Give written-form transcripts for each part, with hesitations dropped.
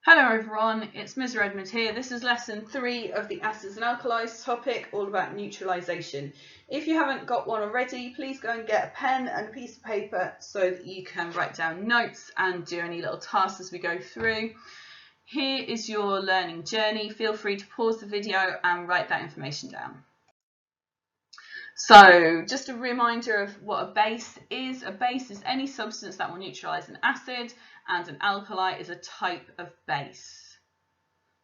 Hello everyone, it's Ms. Redmond here. This is lesson 3 of the acids and alkalis topic, all about neutralisation. If you haven't got one already, please go and get a pen and a piece of paper so that you can write down notes and do any little tasks as we go through. Here is your learning journey. Feel free to pause the video and write that information down. So just a reminder of what a base is. A base is any substance that will neutralise an acid, and an alkali is a type of base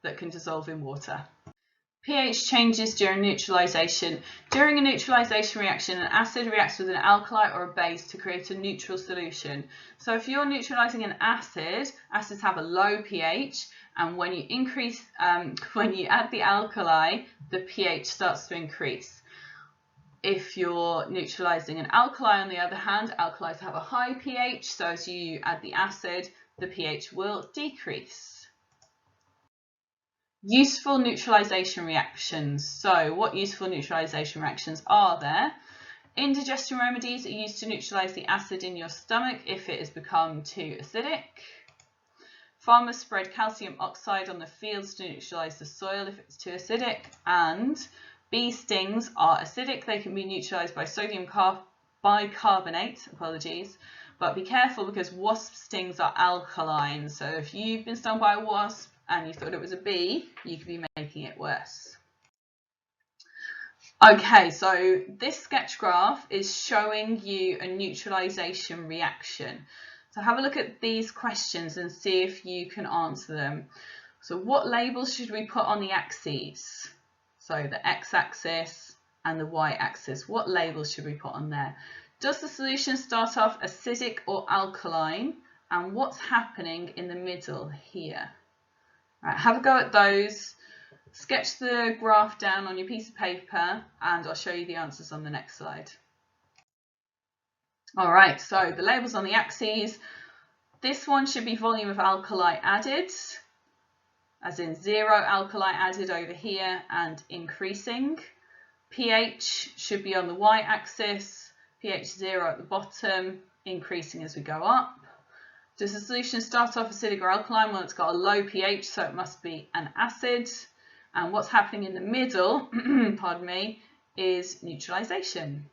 that can dissolve in water. pH changes during neutralisation. During a neutralisation reaction, an acid reacts with an alkali or a base to create a neutral solution. So if you're neutralising an acid, acids have a low pH, and when you add the alkali, the pH starts to increase. If you're neutralising an alkali, on the other hand, alkalis have a high pH, so as you add the acid, the pH will decrease. Useful neutralisation reactions. So what useful neutralisation reactions are there? Indigestion remedies are used to neutralise the acid in your stomach if it has become too acidic. Farmers spread calcium oxide on the fields to neutralise the soil if it's too acidic. And bee stings are acidic. They can be neutralised by sodium bicarbonate, but be careful because wasp stings are alkaline. So if you've been stung by a wasp and you thought it was a bee, you could be making it worse. Okay, so this sketch graph is showing you a neutralisation reaction. So have a look at these questions and see if you can answer them. So what labels should we put on the axes? So the x-axis and the y-axis, what labels should we put on there? Does the solution start off acidic or alkaline? And what's happening in the middle here? Right, have a go at those. Sketch the graph down on your piece of paper and I'll show you the answers on the next slide. All right, so the labels on the axes. This one should be volume of alkali added, as in 0 alkali added over here and increasing. pH should be on the y-axis, pH 0 at the bottom, increasing as we go up. Does the solution start off acidic or alkaline? Well, it's got a low pH, so it must be an acid. And what's happening in the middle, pardon me, is neutralisation.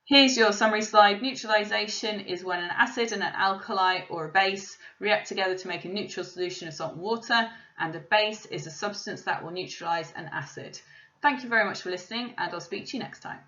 Here's your summary slide. Neutralisation is when an acid and an alkali or a base react together to make a neutral solution of salt and water, and a base is a substance that will neutralise an acid. Thank you very much for listening, and I'll speak to you next time.